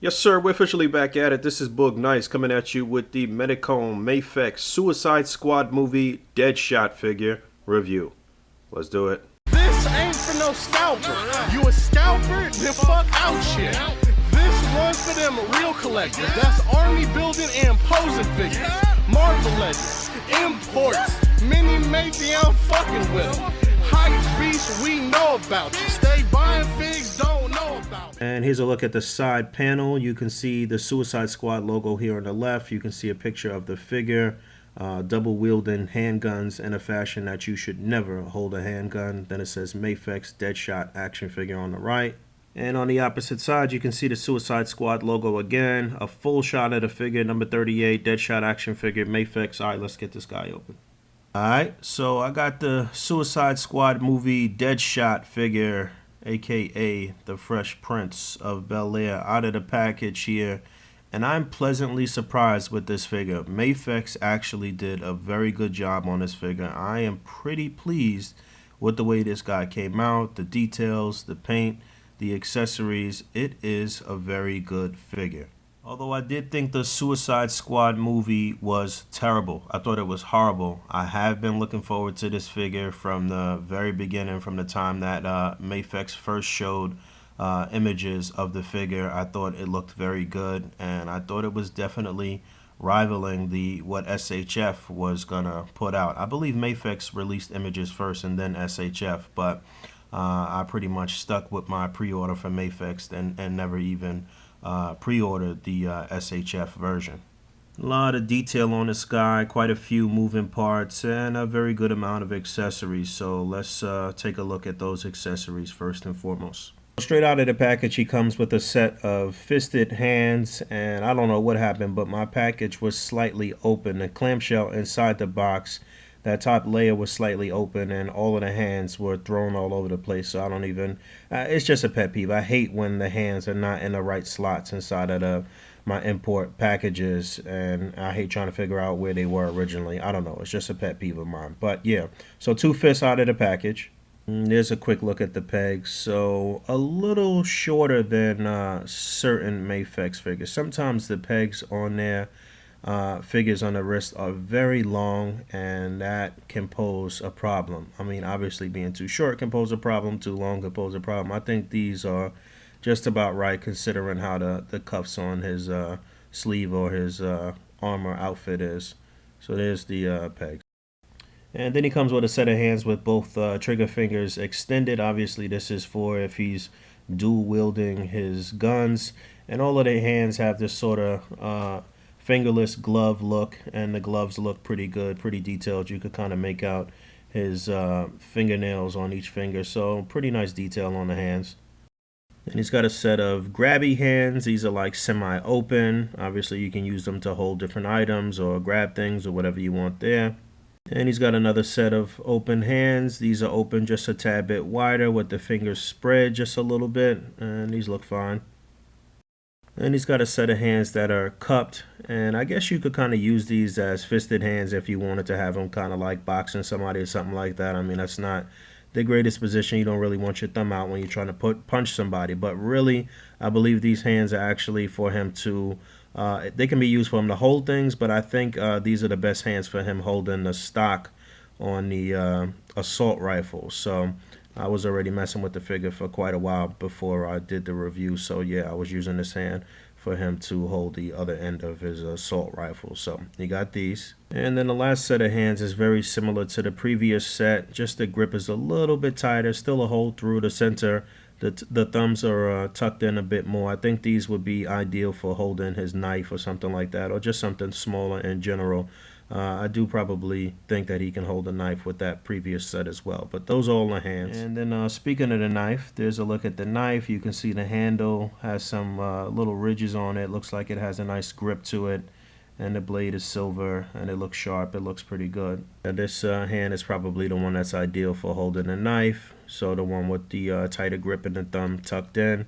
Yes, sir. We're officially back at it. This is Boog Nice coming at you with the Medicom Mafex Suicide Squad movie Deadshot figure review. Let's do it. This ain't for no scalper. You a scalper? Then fuck out shit. This one's for them real collectors. That's army building and posing figures. Marvel Legends, imports, mini matey I'm fucking with. Hype beast we know about you. Stay buying figs, don't know about it. And here's a look at the side panel. You can see the Suicide Squad logo here on the left. You can see a picture of the figure double wielding handguns in a fashion that you should never hold a handgun. Then it says Mafex Deadshot action figure on the right. And on the opposite side, you can see the Suicide Squad logo again. A full shot of the figure, number 38, Deadshot action figure, Mafex. All right, let's get this guy open. Alright, so I got the Suicide Squad movie Deadshot figure, aka the Fresh Prince of Bel-Air, out of the package here. And I'm pleasantly surprised with this figure. Mafex actually did a very good job on this figure. I am pretty pleased with the way this guy came out, the details, the paint, the accessories. It is a very good figure. Although I did think the Suicide Squad movie was terrible. I thought it was horrible. I have been looking forward to this figure from the very beginning, from the time that Mafex first showed images of the figure. I thought it looked very good, and I thought it was definitely rivaling what SHF was gonna put out. I believe Mafex released images first and then SHF, but I pretty much stuck with my pre-order for Mafex and never even pre-ordered the SHF version. A lot of detail on this guy, quite a few moving parts, and a very good amount of accessories. So let's take a look at those accessories first and foremost. Straight out of the package, he comes with a set of fisted hands, and I don't know what happened, but my package was slightly open. The clamshell inside the box, that top layer was slightly open, and all of the hands were thrown all over the place. So I don't even, it's just a pet peeve. I hate when the hands are not in the right slots inside of my import packages, and I hate trying to figure out where they were originally. I don't know, it's just a pet peeve of mine. But yeah, so two fists out of the package. There's a quick look at the pegs. So a little shorter than certain Mafex figures. Sometimes the pegs on their figures on the wrist are very long, and that can pose a problem. I mean, obviously being too short can pose a problem, too long can pose a problem. I think these are just about right considering how the cuffs on his sleeve or his armor outfit is. So there's the pegs. And then he comes with a set of hands with both trigger fingers extended. Obviously, this is for if he's dual wielding his guns. And all of the hands have this sort of fingerless glove look, and the gloves look pretty good, pretty detailed. You could kind of make out his fingernails on each finger. So pretty nice detail on the hands. And he's got a set of grabby hands. These are like semi-open. Obviously, you can use them to hold different items or grab things or whatever you want there. And he's got another set of open hands. These are open just a tad bit wider with the fingers spread just a little bit, and these look fine. And he's got a set of hands that are cupped, and I guess you could kind of use these as fisted hands if you wanted to have them kind of like boxing somebody or something like that. I mean, that's not the greatest position. You don't really want your thumb out when you're trying to punch somebody, but really I believe these hands are actually for him to they can be used for him to hold things, but I think these are the best hands for him holding the stock on the assault rifle. So I was already messing with the figure for quite a while before I did the review. So yeah, I was using this hand for him to hold the other end of his assault rifle. So you got these. And then the last set of hands is very similar to the previous set. Just the grip is a little bit tighter, still a hole through the center. The thumbs are tucked in a bit more. I think these would be ideal for holding his knife or something like that, or just something smaller in general. I do probably think that he can hold a knife with that previous set as well, but those are all the hands. And then speaking of the knife, there's a look at the knife. You can see the handle has some little ridges on it. Looks like it has a nice grip to it, and the blade is silver and it looks sharp. It looks pretty good. And this hand is probably the one that's ideal for holding a knife. So the one with the tighter grip and the thumb tucked in,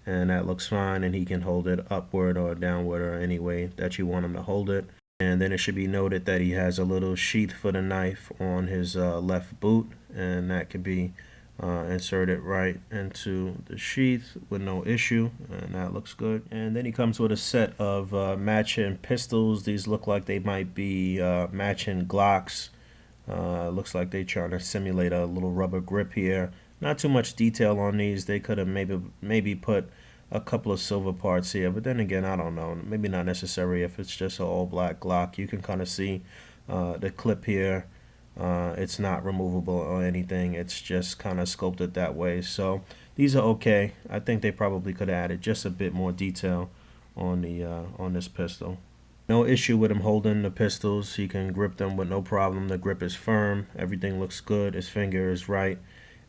and that looks fine, and he can hold it upward or downward or any way that you want him to hold it. And then it should be noted that he has a little sheath for the knife on his left boot, and that could be insert it right into the sheath with no issue, and that looks good. And then he comes with a set of matching pistols. These look like they might be matching Glocks. Looks like they're trying to simulate a little rubber grip here. Not too much detail on these. They could have maybe put a couple of silver parts here, but then again, I don't know. Maybe not necessary if it's just an all black Glock. You can kind of see the clip here. It's not removable or anything. It's just kind of sculpted that way. So these are okay. I think they probably could have added just a bit more detail on the on this pistol. No issue with him holding the pistols. He can grip them with no problem. The grip is firm. Everything looks good. His finger is right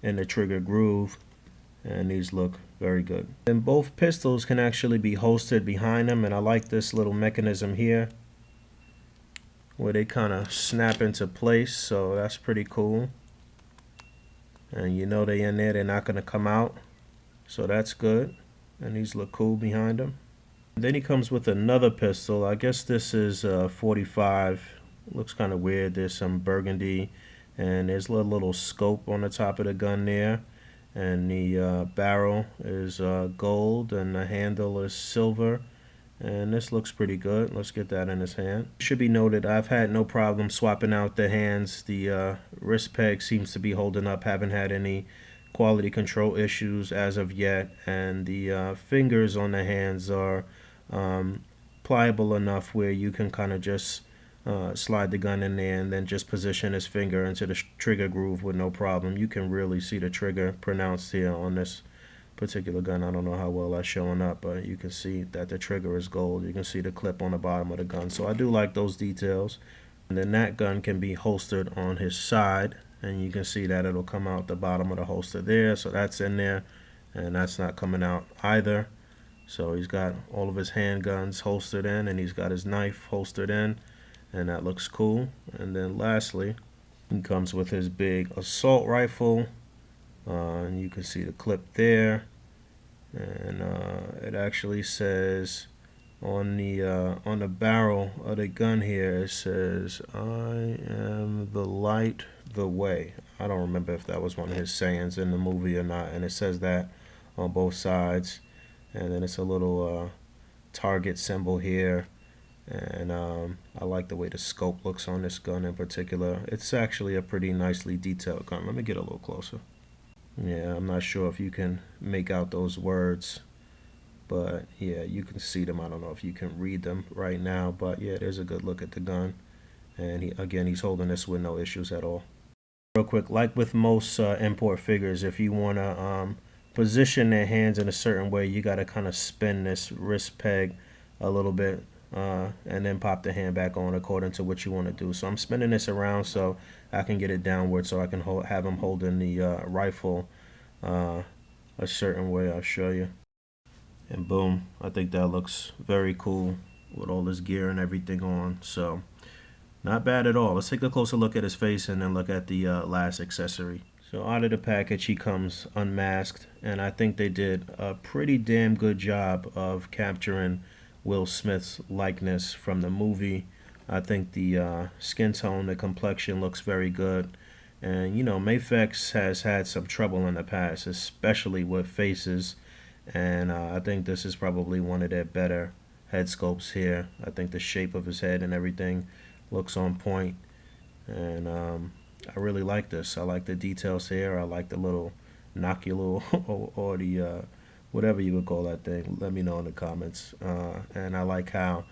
in the trigger groove, and these look very good. And both pistols can actually be holstered behind them, and I like this little mechanism here where they kind of snap into place, so that's pretty cool. And you know they're in there, they're not going to come out, so that's good. And these look cool behind them. And then he comes with another pistol. I guess this is 45. Looks kind of weird. There's some burgundy, and there's a little scope on the top of the gun there. And the barrel is gold, and the handle is silver. And this looks pretty good. Let's get that in his hand. It should be noted, I've had no problem swapping out the hands. The wrist peg seems to be holding up. Haven't had any quality control issues as of yet. And the fingers on the hands are pliable enough where you can kind of just slide the gun in there and then just position his finger into the trigger groove with no problem. You can really see the trigger pronounced here on this particular gun. I don't know how well that's showing up, but you can see that the trigger is gold. You can see the clip on the bottom of the gun, so I do like those details. And then that gun can be holstered on his side, and you can see that it'll come out the bottom of the holster there, so that's in there, and that's not coming out either. So he's got all of his handguns holstered in, and he's got his knife holstered in, and that looks cool. And then lastly, he comes with his big assault rifle. And you can see the clip there, and it actually says on the barrel of the gun here, it says, "I am the light, the way." I don't remember if that was one of his sayings in the movie or not, and it says that on both sides. And then it's a little target symbol here, and I like the way the scope looks on this gun in particular. It's actually a pretty nicely detailed gun. Let me get a little closer. Yeah, I'm not sure if you can make out those words, but yeah, you can see them. I don't know if you can read them right now, but yeah, there's a good look at the gun. And he's holding this with no issues at all. Real quick, like with most import figures, if you want to position their hands in a certain way, you got to kind of spin this wrist peg a little bit and then pop the hand back on according to what you want to do. So I'm spinning this around so I can get it downward, so I can have him holding the rifle a certain way. I'll show you. And boom, I think that looks very cool with all this gear and everything on. So not bad at all. Let's take a closer look at his face and then look at the last accessory. So out of the package, he comes unmasked, and I think they did a pretty damn good job of capturing Will Smith's likeness from the movie. I think the skin tone, the complexion looks very good. And you know, Mafex has had some trouble in the past, especially with faces. And I think this is probably one of their better head sculpts here. I think the shape of his head and everything looks on point. And I really like this. I like the details here. I like the little noculule or the whatever you would call that thing. Let me know in the comments. And I like how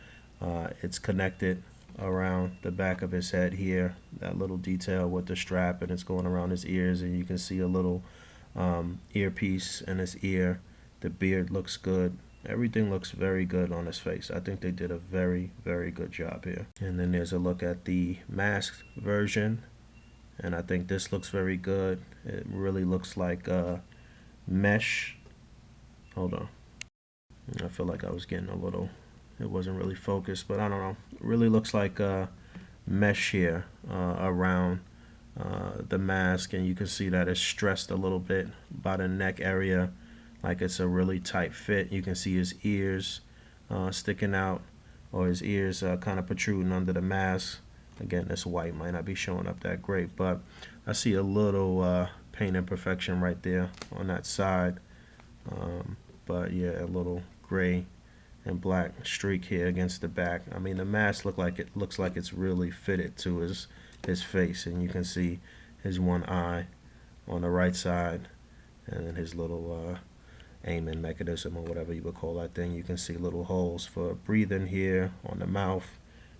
it's connected around the back of his head here. That little detail with the strap, and it's going around his ears, and you can see a little earpiece in his ear. The beard looks good. Everything looks very good on his face. I think they did a very, very good job here. And then there's a look at the masked version. And I think this looks very good. It really looks like mesh. Hold on. I feel like I was getting a little, it wasn't really focused, but I don't know. It really looks like mesh here around the mask. And you can see that it's stressed a little bit by the neck area. Like it's a really tight fit. You can see his ears sticking out, or his ears kind of protruding under the mask. Again, this white might not be showing up that great, but I see a little paint imperfection right there on that side. But yeah, a little gray and black streak here against the back. I mean, the mask looks like it's really fitted to his face, and you can see his one eye on the right side, and then his little aiming mechanism or whatever you would call that thing. You can see little holes for breathing here on the mouth.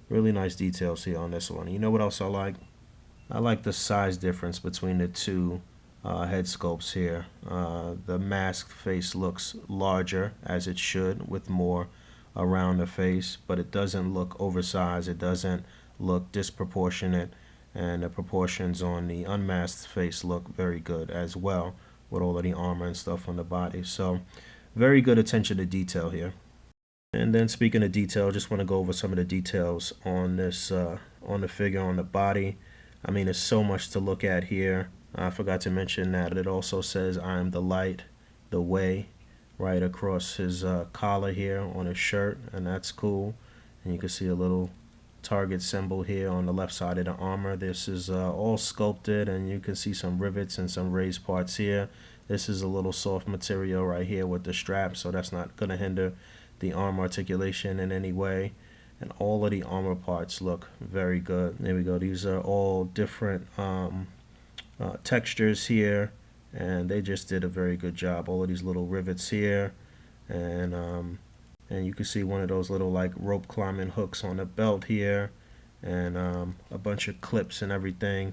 Really nice details here on this one. You know what else I like? I like the size difference between the two head sculpts here. The masked face looks larger, as it should, with more around the face, but it doesn't look oversized. It doesn't look disproportionate, and the proportions on the unmasked face look very good as well, with all of the armor and stuff on the body. So very good attention to detail here. And then speaking of detail, just want to go over some of the details on this on the figure, on the body. I mean, there's so much to look at here. I forgot to mention that it also says "I am the light, the way," right across his collar here on his shirt, and that's cool. And you can see a little target symbol here on the left side of the armor. This is all sculpted, and you can see some rivets and some raised parts here. This is a little soft material right here with the strap, so that's not going to hinder the arm articulation in any way. And all of the armor parts look very good. There we go. These are all different textures here, and they just did a very good job. All of these little rivets here, and you can see one of those little like rope climbing hooks on the belt here, and a bunch of clips and everything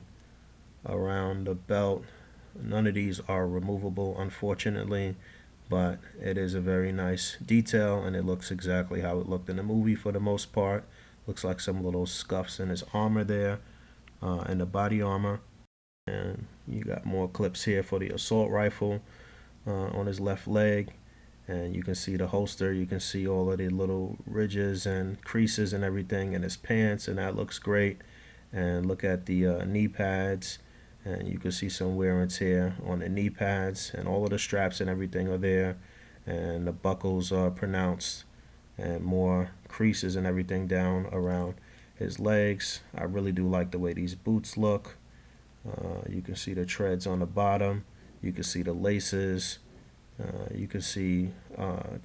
around the belt. None of these are removable, unfortunately, but it is a very nice detail, and it looks exactly how it looked in the movie for the most part. Looks like some little scuffs in his armor there, and the body armor. And you got more clips here for the assault rifle on his left leg, and you can see the holster. You can see all of the little ridges and creases and everything in his pants, and that looks great. And look at the knee pads, and you can see some wear and tear on the knee pads, and all of the straps and everything are there, and the buckles are pronounced, and more creases and everything down around his legs. I really do like the way these boots look. You can see the treads on the bottom. You can see the laces. You can see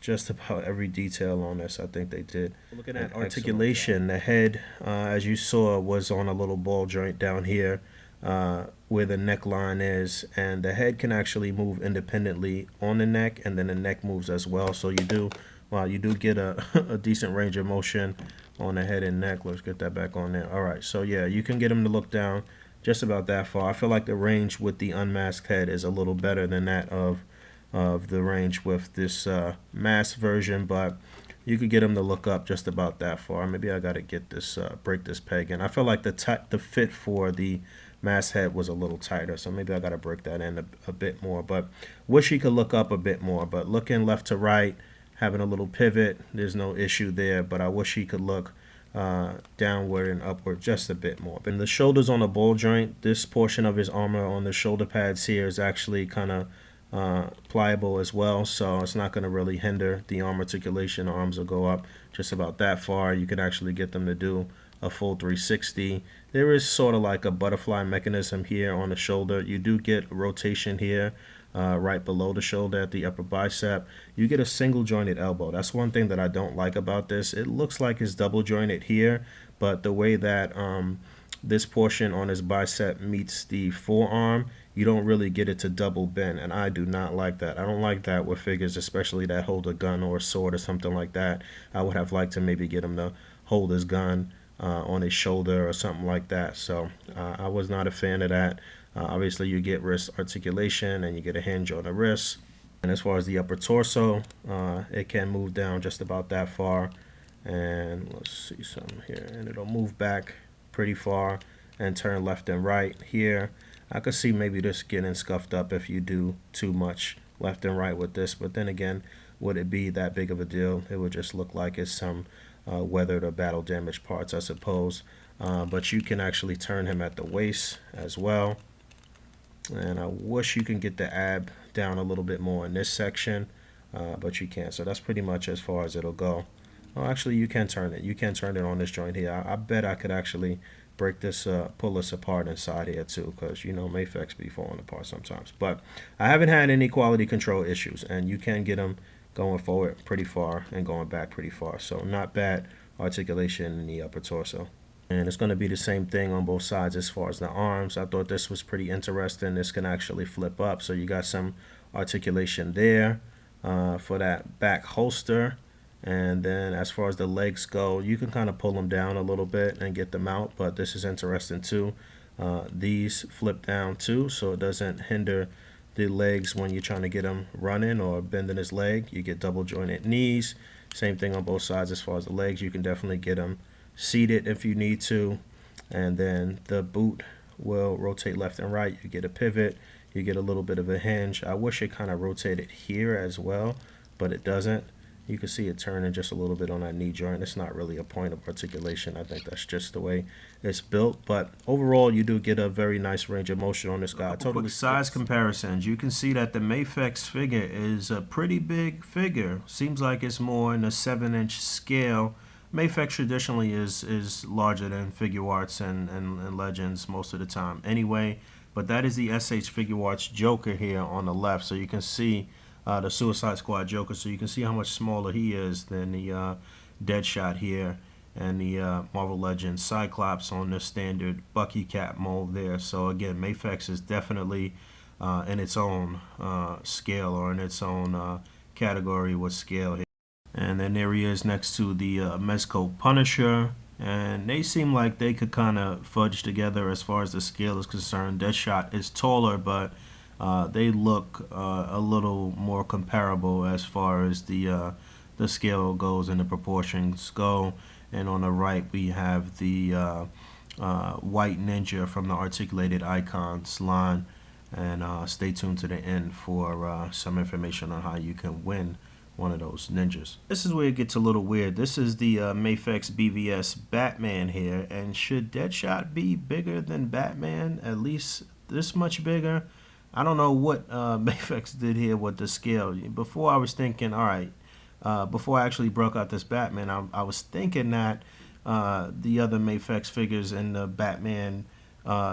just about every detail on this. I think they did. Looking at articulation, the head, as you saw, was on a little ball joint down here where the neckline is, and the head can actually move independently on the neck, and then the neck moves as well. So you do get a decent range of motion on the head and neck. Let's get that back on there. All right, so yeah, you can get him to look down just about that far. I feel like the range with the unmasked head is a little better than that of the range with this masked version, but you could get him to look up just about that far. Maybe I gotta get this break this peg in. I feel like the fit for the masked head was a little tighter, so maybe I gotta break that in a bit more. But wish he could look up a bit more. But looking left to right, having a little pivot, there's no issue there. But I wish he could look downward and upward just a bit more. And the shoulders on the ball joint, this portion of his armor on the shoulder pads here is actually kind of pliable as well, so it's not going to really hinder the arm articulation. Arms will go up just about that far. You can actually get them to do a full 360. There is sort of like a butterfly mechanism here on the shoulder. You do get rotation here right below the shoulder at the upper bicep. You get a single jointed elbow. That's one thing that I don't like about this. It looks like it's double jointed here, but the way that this portion on his bicep meets the forearm, you don't really get it to double bend, and I do not like that. I don't like that with figures, especially that hold a gun or a sword or something like that. I would have liked to maybe get him to hold his gun on his shoulder or something like that. So I was not a fan of that. Obviously, you get wrist articulation and you get a hinge on the wrist. And as far as the upper torso, it can move down just about that far. And let's see some here. And it'll move back pretty far and turn left and right here. I could see maybe this getting scuffed up if you do too much left and right with this. But then again, would it be that big of a deal? It would just look like it's some weathered or battle damaged parts, I suppose. But you can actually turn him at the waist as well. And I wish you can get the ab down a little bit more in this section, but you can't. So that's pretty much as far as it'll go Oh, actually, you can turn it. You can turn it on this joint here. I bet I could actually break this, pull this apart inside here too, because you know Mafex be falling apart sometimes. But I haven't had any quality control issues, and you can get them going forward pretty far and going back pretty far. So not bad articulation in the upper torso. And it's going to be the same thing on both sides as far as the arms. I thought this was pretty interesting. This can actually flip up, so you got some articulation there for that back holster. And then as far as the legs go, you can kind of pull them down a little bit and get them out, but this is interesting too. These flip down too, so it doesn't hinder the legs when you're trying to get them running or bending his leg. You get double jointed knees. Same thing on both sides as far as the legs. You can definitely get them seated if you need to. And then the boot will rotate left and right. You get a pivot. You get a little bit of a hinge. I wish it kind of rotated here as well, but it doesn't. You can see it turning just a little bit on that knee joint. It's not really a point of articulation. I think that's just the way it's built. But overall, you do get a very nice range of motion on this guy. Totally size comparisons. You can see that the Mafex figure is a pretty big figure. Seems like it's more in a 7-inch scale. Mafex traditionally is larger than Figure Arts and Legends most of the time anyway. But that is the SH Figure Arts Joker here on the left. So you can see the Suicide Squad Joker, so you can see how much smaller he is than the Deadshot here and the Marvel Legends Cyclops on the standard Bucky cap mold there. So again, Mafex is definitely in its own scale, or in its own category with scale here. And then there he is next to the Mezco Punisher, and they seem like they could kind of fudge together as far as the scale is concerned. Deadshot is taller, but they look a little more comparable as far as the scale goes and the proportions go. And on the right we have the White Ninja from the Articulated Icons line. And stay tuned to the end for some information on how you can win one of those ninjas. This is where it gets a little weird. This is the Mafex BVS Batman here, and should Deadshot be bigger than Batman, at least this much bigger? I don't know what Mafex did here with the scale. Before I was thinking, all right, before I actually broke out this Batman, I was thinking that the other Mafex figures in the Batman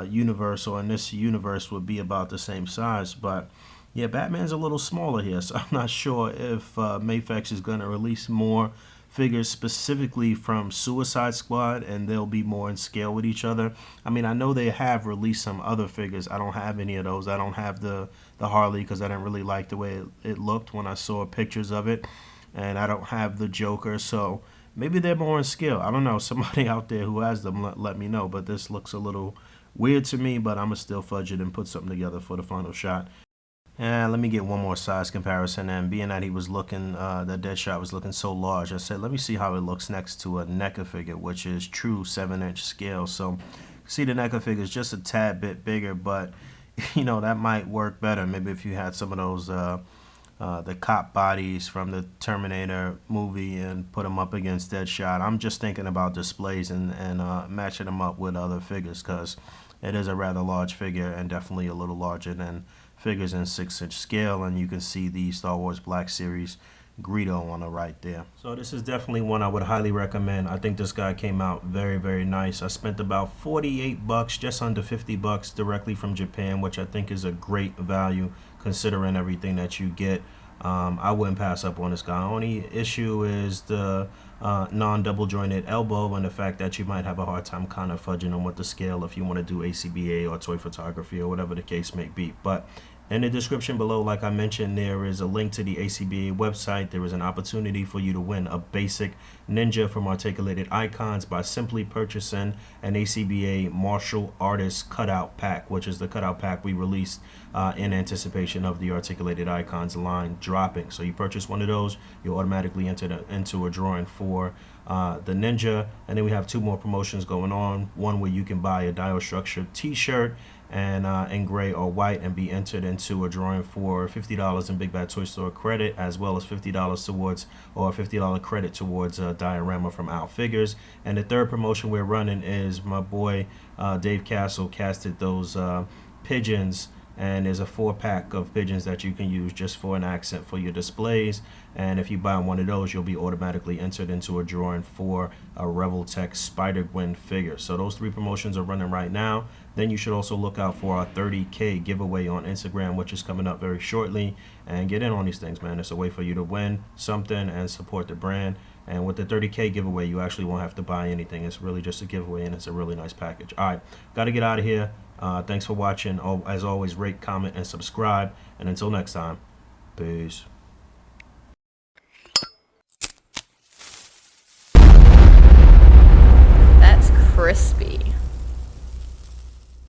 universe, or in this universe, would be about the same size. But yeah, Batman's a little smaller here, so I'm not sure if Mafex is going to release more figures specifically from Suicide Squad, and they'll be more in scale with each other. I mean, I know they have released some other figures. I don't have any of those. I don't have the Harley because I didn't really like the way it looked when I saw pictures of it. And I don't have the Joker, so maybe they're more in scale. I don't know. Somebody out there who has them, let me know. But this looks a little weird to me, but I'm going to still fudge it and put something together for the final shot. And let me get one more size comparison. And being that he was looking, that Deadshot was looking so large, I said, let me see how it looks next to a NECA figure, which is true 7-inch scale. So see, the NECA figure is just a tad bit bigger, but you know, that might work better. Maybe if you had some of those the cop bodies from the Terminator movie and put them up against Deadshot. I'm just thinking about displays and matching them up with other figures, because it is a rather large figure and definitely a little larger than figures in 6-inch scale. And you can see the Star Wars Black Series Greedo on the right there. So this is definitely one I would highly recommend. I think this guy came out very, very nice. I spent about 48 bucks, just under 50 bucks directly from Japan, which I think is a great value considering everything that you get. I wouldn't pass up on this guy. Only issue is the non-double jointed elbow and the fact that you might have a hard time kind of fudging them with the scale if you want to do A.C.B.A. or toy photography or whatever the case may be. But in the description below, like I mentioned, there is a link to the A.C.B.A. website. There is an opportunity for you to win a basic ninja from Articulated Icons by simply purchasing an A.C.B.A. Martial Artist cutout pack, which is the cutout pack we released in anticipation of the Articulated Icons line dropping. So you purchase one of those, you automatically enter into a drawing for the ninja. And then we have two more promotions going on. One where you can buy a dial structure t-shirt and in gray or white and be entered into a drawing for $50 in Big Bad Toy Store credit, as well as $50 towards, or $50 credit towards a diorama from Out Figures. And the third promotion we're running is my boy Dave Castle casted those pigeons and there's a 4-pack of pigeons that you can use just for an accent for your displays. And if you buy one of those, you'll be automatically entered into a drawing for a Revoltech Spider-Man figure. So those 3 promotions are running right now. Then you should also look out for our 30K giveaway on Instagram, which is coming up very shortly. And get in on these things, man. It's a way for you to win something and support the brand. And with the 30K giveaway, you actually won't have to buy anything. It's really just a giveaway, and it's a really nice package. All right, got to get out of here. Thanks for watching. As always, rate, comment, and subscribe. And until next time, peace.